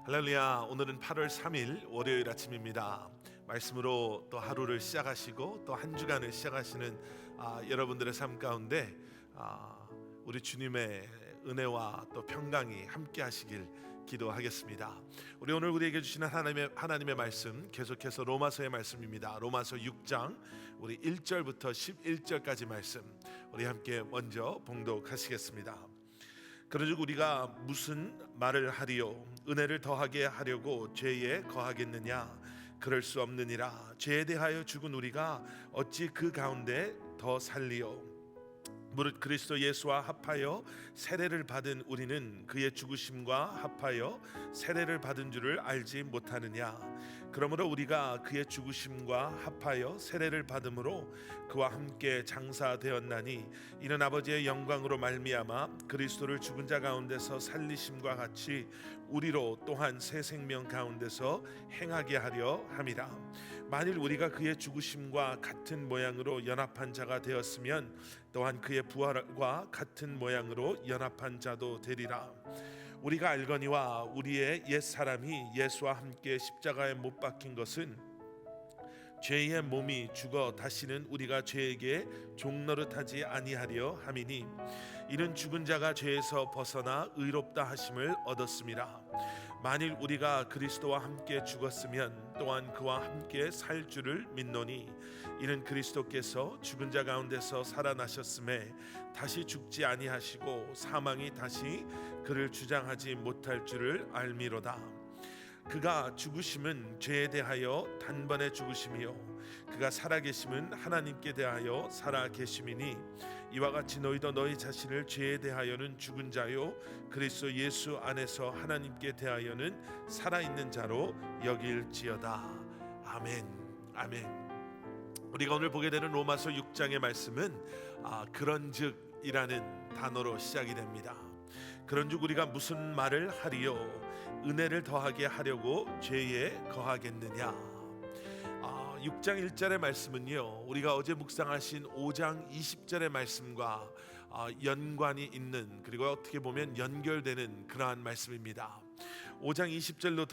할렐루야. 오늘은 8월 3일 월요일 아침입니다. 말씀으로 또 하루를 시작하시고 또 한 주간을 시작하시는 여러분들의 삶 가운데 우리 주님의 은혜와 또 평강이 함께 하시길 기도하겠습니다. 우리 오늘 우리에게 주시는 하나님의 말씀, 계속해서 로마서의 말씀입니다. 로마서 6장 우리 1절부터 11절까지 말씀 우리 함께 먼저 봉독하시겠습니다. 그러즉 우리가 무슨 말을 하리요? 은혜를 더하게 하려고 죄에 거하겠느냐? 그럴 수 없느니라. 죄에 대하여 죽은 우리가 어찌 그 가운데 더 살리요? 무릇 그리스도 예수와 합하여 세례를 받은 우리는 그의 죽으심과 합하여 세례를 받은 줄을 알지 못하느냐? 그러므로 우리가 그의 죽으심과 합하여 세례를 받음으로 그와 함께 장사되었나니 이는 아버지의 영광으로 말미암아 그리스도를 죽은 자 가운데서 살리심과 같이 우리로 또한 새 생명 가운데서 행하게 하려 함이라. 만일 우리가 그의 죽으심과 같은 모양으로 연합한 자가 되었으면 또한 그의 부활과 같은 모양으로 연합한 자도 되리라. 우리가 알거니와 우리의 옛 사람이 예수와 함께 십자가에 못 박힌 것은 죄의 몸이 죽어 다시는 우리가 죄에게 종노릇하지 아니하려 함이니 이는 죽은 자가 죄에서 벗어나 의롭다 하심을 얻었음이라. 만일 우리가 그리스도와 함께 죽었으면 또한 그와 함께 살 줄을 믿노니 이는 그리스도께서 죽은 자 가운데서 살아나셨음에 다시 죽지 아니하시고 사망이 다시 그를 주장하지 못할 줄을 알미로다. 그가 죽으심은 죄에 대하여 단번에 죽으심이요 그가 살아계심은 하나님께 대하여 살아계심이니 이와 같이 너희도 너희 자신을 죄에 대하여는 죽은 자요 그리스도 예수 안에서 하나님께 대하여는 살아있는 자로 여길지어다. 아멘. 아멘. 우리가 오늘 보게 되는 로마서 6장의 말씀은 그런즉이라는 단어로 시작이 됩니다. 그런즉 우리가 무슨 말을 하리요? 은혜를 더하게 하려고 죄에 거하겠느냐? 6장 1절의 말씀은요, 우리가 어제 묵상하신 5장 20절의 말씀과 연관이 있는, 그리고 어떻게 보면 연결되는 그러한 말씀입니다. 5장 20절로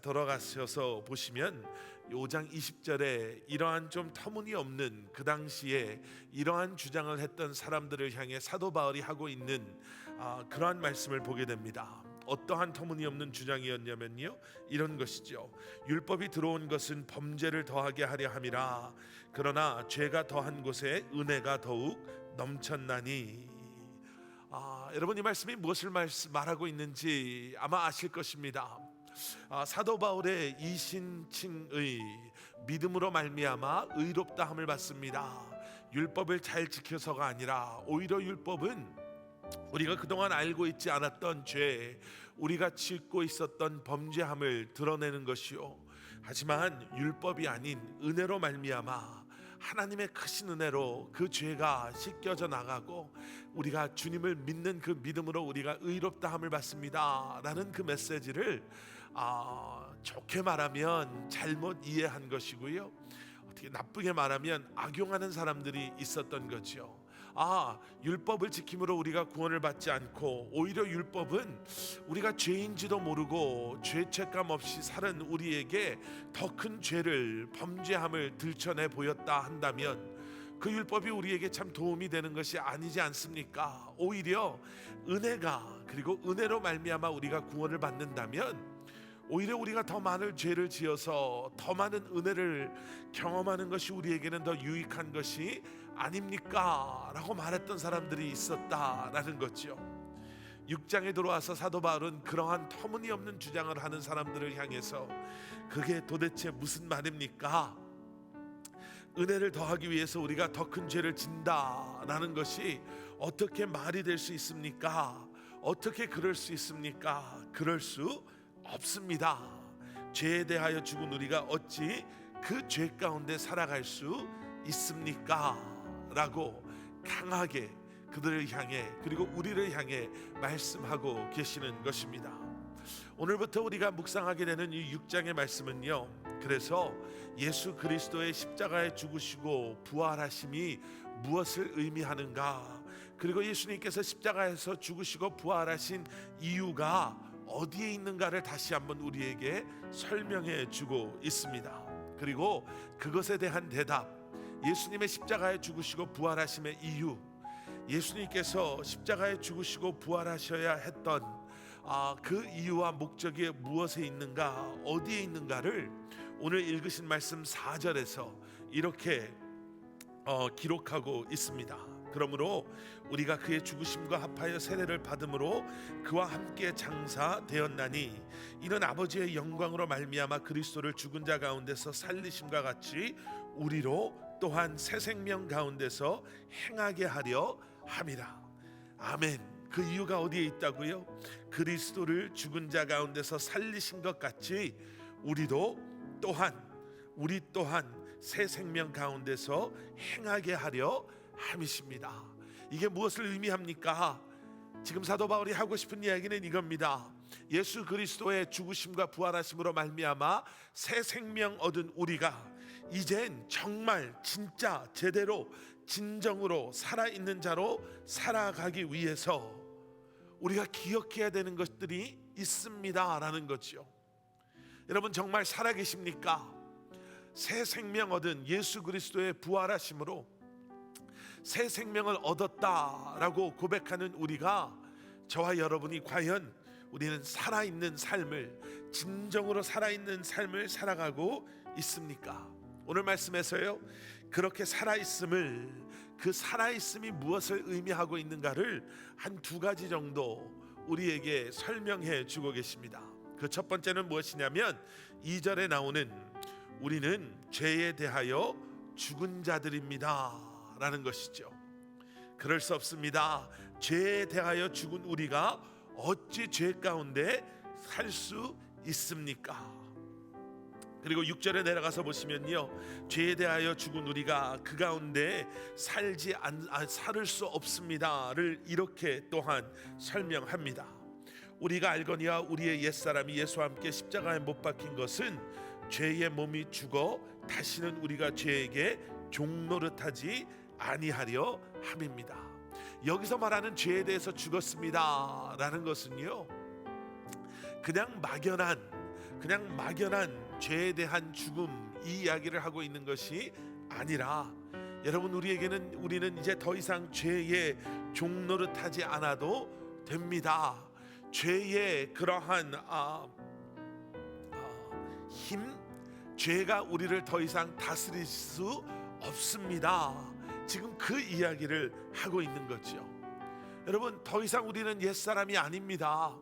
돌아가셔서 보시면 5장 20절에 이러한 좀 터무니없는 그 당시에 이러한 주장을 했던 사람들을 향해 사도 바울이 하고 있는 그러한 말씀을 보게 됩니다. 어떠한 터무니없는 주장이었냐면요, 이런 것이죠. 율법이 들어온 것은 범죄를 더하게 하려 함이라. 그러나 죄가 더한 곳에 은혜가 더욱 넘쳤나니. 여러분, 이 말씀이 무엇을 말하고 있는지 아마 아실 것입니다. 사도 바울의 이신칭의 믿음으로 말미암아 의롭다함을 받습니다. 율법을 잘 지켜서가 아니라 오히려 율법은 우리가 그동안 알고 있지 않았던 죄, 우리가 짓고 있었던 범죄함을 드러내는 것이요, 하지만 율법이 아닌 은혜로 말미암아 하나님의 크신 은혜로 그 죄가 씻겨져 나가고 우리가 주님을 믿는 그 믿음으로 우리가 의롭다함을 받습니다 라는 그 메시지를 좋게 말하면 잘못 이해한 것이고요, 어떻게 나쁘게 말하면 악용하는 사람들이 있었던 거죠. 율법을 지킴으로 우리가 구원을 받지 않고 오히려 율법은 우리가 죄인지도 모르고 죄책감 없이 사는 우리에게 더 큰 죄를, 범죄함을 들춰내 보였다 한다면 그 율법이 우리에게 참 도움이 되는 것이 아니지 않습니까? 오히려 은혜가, 그리고 은혜로 말미암아 우리가 구원을 받는다면 오히려 우리가 더 많은 죄를 지어서 더 많은 은혜를 경험하는 것이 우리에게는 더 유익한 것이 아닙니까? 라고 말했던 사람들이 있었다라는 거죠. 6장에 들어와서 사도 바울은 그러한 터무니없는 주장을 하는 사람들을 향해서 그게 도대체 무슨 말입니까? 은혜를 더하기 위해서 우리가 더 큰 죄를 진다라는 것이 어떻게 말이 될 수 있습니까? 어떻게 그럴 수 있습니까? 그럴 수 없습니다. 죄에 대하여 죽은 우리가 어찌 그 죄 가운데 살아갈 수 있습니까? 라고 강하게 그들을 향해, 그리고 우리를 향해 말씀하고 계시는 것입니다. 오늘부터 우리가 묵상하게 되는 이 6장의 말씀은요, 그래서 예수 그리스도의 십자가에 죽으시고 부활하심이 무엇을 의미하는가, 그리고 예수님께서 십자가에서 죽으시고 부활하신 이유가 어디에 있는가를 다시 한번 우리에게 설명해 주고 있습니다. 그리고 그것에 대한 대답, 예수님의 십자가에 죽으시고 부활하심의 이유, 예수님께서 십자가에 죽으시고 부활하셔야 했던 그 이유와 목적이 무엇에 있는가, 어디에 있는가를 오늘 읽으신 말씀 4절에서 이렇게 기록하고 있습니다. 그러므로 우리가 그의 죽으심과 합하여 세례를 받음으로 그와 함께 장사되었나니 이는 아버지의 영광으로 말미암아 그리스도를 죽은 자 가운데서 살리심과 같이 우리로 또한 새 생명 가운데서 행하게 하려 함이라. 아멘. 그 이유가 어디에 있다고요? 그리스도를 죽은 자 가운데서 살리신 것 같이 우리 또한 새 생명 가운데서 행하게 하려 함이십니다. 이게 무엇을 의미합니까? 지금 사도 바울이 하고 싶은 이야기는 이겁니다. 예수 그리스도의 죽으심과 부활하심으로 말미암아 새 생명 얻은 우리가 이젠 정말 진짜 제대로 진정으로 살아있는 자로 살아가기 위해서 우리가 기억해야 되는 것들이 있습니다 라는 거죠. 여러분 정말 살아계십니까? 새 생명 얻은 예수 그리스도의 부활하심으로 새 생명을 얻었다라고 고백하는 우리가, 저와 여러분이 과연 우리는 살아있는 삶을, 진정으로 살아있는 삶을 살아가고 있습니까? 오늘 말씀에서요, 그렇게 살아있음을, 그 살아있음이 무엇을 의미하고 있는가를 한 두 가지 정도 우리에게 설명해 주고 계십니다. 그 첫 번째는 무엇이냐면 2절에 나오는 우리는 죄에 대하여 죽은 자들입니다 라는 것이죠. 그럴 수 없습니다. 죄에 대하여 죽은 우리가 어찌 죄 가운데 살 수 있습니까? 그리고 6절에 내려가서 보시면요, 죄에 대하여 죽은 우리가 그 가운데 살 수 없습니다를 이렇게 또한 설명합니다. 우리가 알거니와 우리의 옛사람이 예수와 함께 십자가에 못 박힌 것은 죄의 몸이 죽어 다시는 우리가 죄에게 종노릇하지 아니하려 함입니다. 여기서 말하는 죄에 대해서 죽었습니다 라는 것은요, 그냥 막연한 죄에 대한 죽음, 이 이야기를 하고 있는 것이 아니라, 여러분 우리는 이제 더 이상 죄에 종노릇하지 않아도 됩니다. 죄의 그러한 힘, 죄가 우리를 더 이상 다스릴 수 없습니다. 지금 그 이야기를 하고 있는 거죠. 여러분 더 이상 우리는 옛사람이 아닙니다.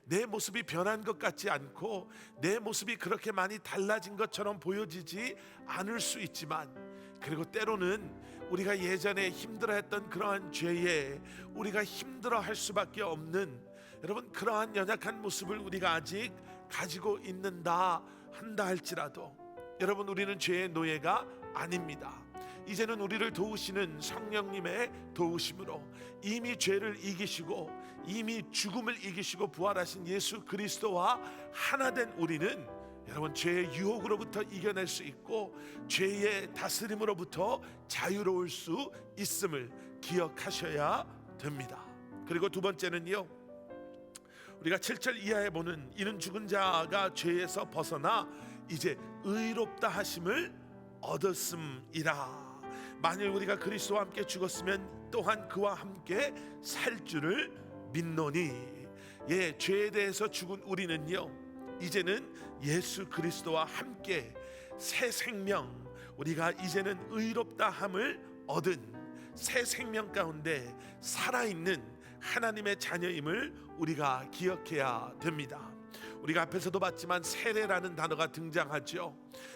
내 모습이 변한 것 같지 않고 내 모습이 그렇게 많이 달라진 것처럼 보여지지 않을 수 있지만, 그리고 때로는 우리가 예전에 힘들어했던 그러한 죄에 우리가 힘들어할 수밖에 없는, 여러분 그러한 연약한 모습을 우리가 아직 가지고 있는다 한다 할지라도, 여러분 우리는 죄의 노예가 아닙니다. 이제는 우리를 도우시는 성령님의 도우심으로 이미 죄를 이기시고 이미 죽음을 이기시고 부활하신 예수 그리스도와 하나 된 우리는, 여러분 죄의 유혹으로부터 이겨낼 수 있고 죄의 다스림으로부터 자유로울 수 있음을 기억하셔야 됩니다. 그리고 두 번째는요, 우리가 7절 이하에 보는 이는 죽은 자가 죄에서 벗어나 이제 의롭다 하심을 얻었음이라. 만일 우리가 그리스도와 함께 죽었으면 또한 그와 함께 살 줄을 믿노니. 죄에 대해서 죽은 우리는요, 이제는 예수 그리스도와 함께 새 생명, 우리가 이제는 의롭다 함을 얻은 새 생명 가운데 살아있는 하나님의 자녀임을 우리가 기억해야 됩니다. 우리가 앞에서도 봤지만 세례라는 단어가 등장하죠.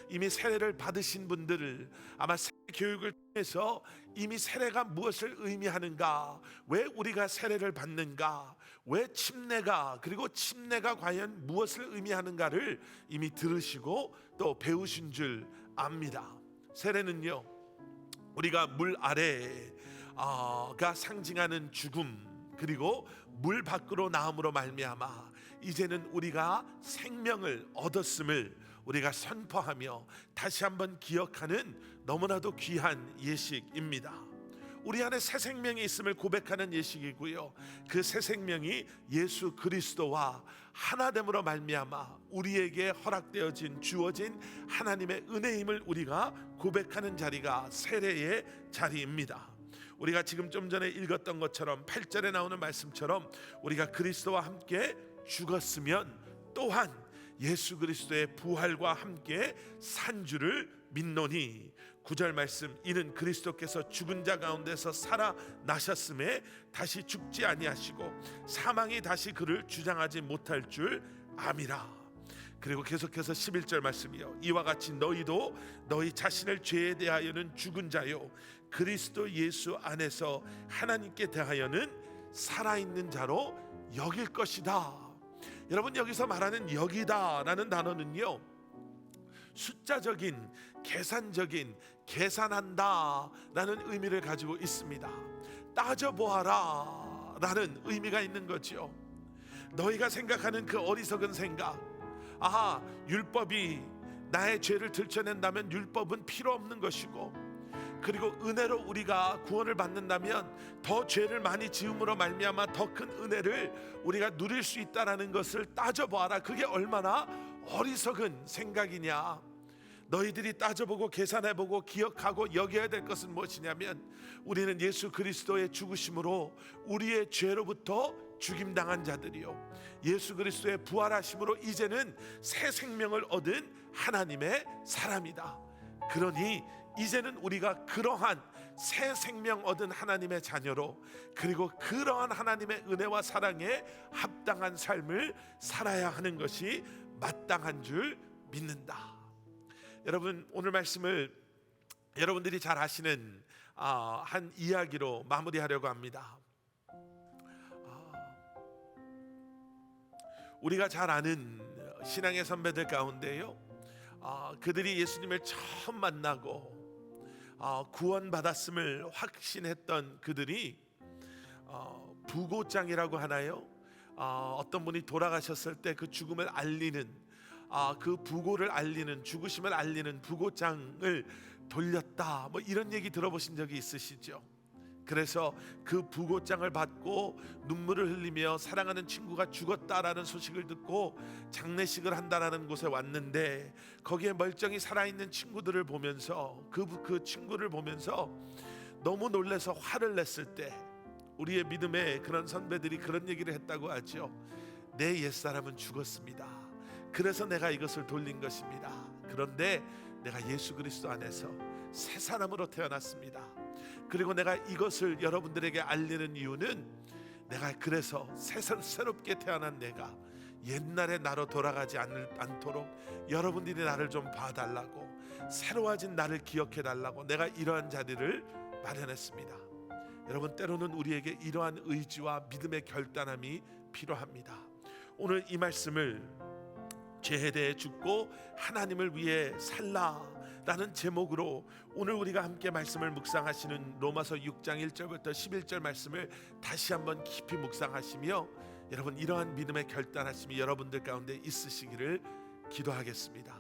이미 세례를 받으신 분들을 아마 세례 교육을 통해서 이미 세례가 무엇을 의미하는가, 왜 우리가 세례를 받는가, 왜 침례가, 그리고 침례가 과연 무엇을 의미하는가를 이미 들으시고 또 배우신 줄 압니다. 세례는요, 우리가 물 아래가 상징하는 죽음, 그리고 물 밖으로 나옴으로 말미암아 이제는 우리가 생명을 얻었음을 우리가 선포하며 다시 한번 기억하는 너무나도 귀한 예식입니다. 우리 안에 새 생명이 있음을 고백하는 예식이고요. 그 새 생명이 예수 그리스도와 하나됨으로 말미암아 우리에게 허락되어진 주어진 하나님의 은혜임을 우리가 고백하는 자리가 세례의 자리입니다. 우리가 지금 좀 전에 읽었던 것처럼 8절에 나오는 말씀처럼 우리가 그리스도와 함께 죽었으면 또한 예수 그리스도의 부활과 함께 산 줄을 믿노니 9절 말씀, 이는 그리스도께서 죽은 자 가운데서 살아나셨음에 다시 죽지 아니하시고 사망이 다시 그를 주장하지 못할 줄 암이라. 그리고 계속해서 11절 말씀이요, 이와 같이 너희도 너희 자신을 죄에 대하여는 죽은 자요 그리스도 예수 안에서 하나님께 대하여는 살아있는 자로 여길 것이다. 여러분, 여기서 말하는 여기다라는 단어는요, 숫자적인 계산적인 계산한다 라는 의미를 가지고 있습니다. 따져보아라 라는 의미가 있는 거죠. 너희가 생각하는 그 어리석은 생각, 아하, 율법이 나의 죄를 들춰낸다면 율법은 필요 없는 것이고, 그리고 은혜로 우리가 구원을 받는다면 더 죄를 많이 지음으로 말미암아 더 큰 은혜를 우리가 누릴 수 있다라는 것을 따져보아라. 그게 얼마나 어리석은 생각이냐. 너희들이 따져보고 계산해보고 기억하고 여겨야 될 것은 무엇이냐면, 우리는 예수 그리스도의 죽으심으로 우리의 죄로부터 죽임당한 자들이요 예수 그리스도의 부활하심으로 이제는 새 생명을 얻은 하나님의 사람이다. 그러니 이제는 우리가 그러한 새 생명 얻은 하나님의 자녀로, 그리고 그러한 하나님의 은혜와 사랑에 합당한 삶을 살아야 하는 것이 마땅한 줄 믿는다. 여러분, 오늘 말씀을 여러분들이 잘 아시는 한 이야기로 마무리하려고 합니다. 우리가 잘 아는 신앙의 선배들 가운데요, 그들이 예수님을 처음 만나고 구원받았음을 확신했던 그들이 부고장이라고 하나요? 어떤 분이 돌아가셨을 때 그 죽음을 알리는, 그 부고를 알리는, 죽으심을 알리는 부고장을 돌렸다, 뭐 이런 얘기 들어보신 적이 있으시죠? 그래서 그 부고장을 받고 눈물을 흘리며 사랑하는 친구가 죽었다라는 소식을 듣고 장례식을 한다라는 곳에 왔는데, 거기에 멀쩡히 살아있는 친구들을 보면서 그 친구를 보면서 너무 놀라서 화를 냈을 때, 우리의 믿음의 그런 선배들이 그런 얘기를 했다고 하죠. 내 옛사람은 죽었습니다. 그래서 내가 이것을 돌린 것입니다. 그런데 내가 예수 그리스도 안에서 새 사람으로 태어났습니다. 그리고 내가 이것을 여러분들에게 알리는 이유는, 내가 그래서 새롭게 태어난 내가 옛날의 나로 돌아가지 않도록 여러분들이 나를 좀 봐달라고, 새로워진 나를 기억해달라고 내가 이러한 자리를 마련했습니다. 여러분, 때로는 우리에게 이러한 의지와 믿음의 결단함이 필요합니다. 오늘 이 말씀을 죄에 대해 죽고 하나님을 위해 살라 라는 제목으로 오늘 우리가 함께 말씀을 묵상하시는 로마서 6장 1절부터 11절 말씀을 다시 한번 깊이 묵상하시며, 여러분, 이러한 믿음의 결단하심이 여러분들 가운데 있으시기를 기도하겠습니다.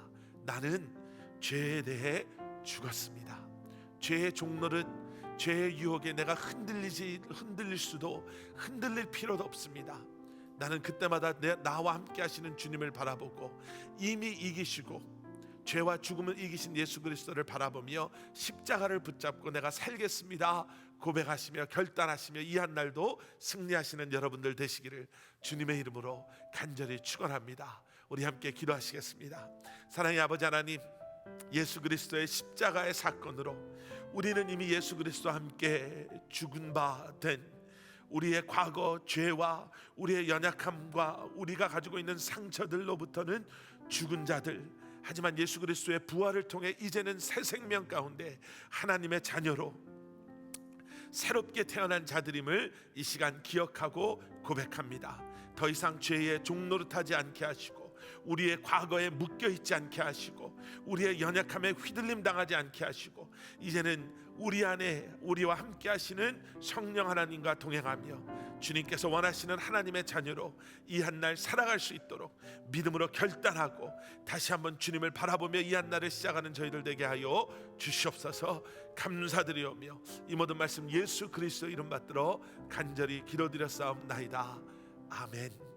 나는 죄에 대해 죽었습니다. 죄의 종노릇, 죄의 유혹에 내가 흔들릴 수도 흔들릴 필요도 없습니다. 나는 그때마다 나와 함께 하시는 주님을 바라보고, 이미 이기시고 죄와 죽음을 이기신 예수 그리스도를 바라보며 십자가를 붙잡고 내가 살겠습니다 고백하시며 결단하시며 이 한 날도 승리하시는 여러분들 되시기를 주님의 이름으로 간절히 축원합니다. 우리 함께 기도하시겠습니다. 사랑의 아버지 하나님, 예수 그리스도의 십자가의 사건으로 우리는 이미 예수 그리스도와 함께 죽은 바 된 우리의 과거 죄와 우리의 연약함과 우리가 가지고 있는 상처들로부터는 죽은 자들, 하지만 예수 그리스도의 부활을 통해 이제는 새 생명 가운데 하나님의 자녀로 새롭게 태어난 자들임을 이 시간 기억하고 고백합니다. 더 이상 죄의 종노릇하지 않게 하시고 우리의 과거에 묶여 있지 않게 하시고 우리의 연약함에 휘둘림 당하지 않게 하시고 이제는 우리 안에 우리와 함께 하시는 성령 하나님과 동행하며 주님께서 원하시는 하나님의 자녀로 이 한날 살아갈 수 있도록 믿음으로 결단하고 다시 한번 주님을 바라보며 이 한날을 시작하는 저희들 되게 하여 주시옵소서. 감사드리오며 이 모든 말씀 예수 그리스도 이름 받들어 간절히 기도드렸사옵나이다. 아멘.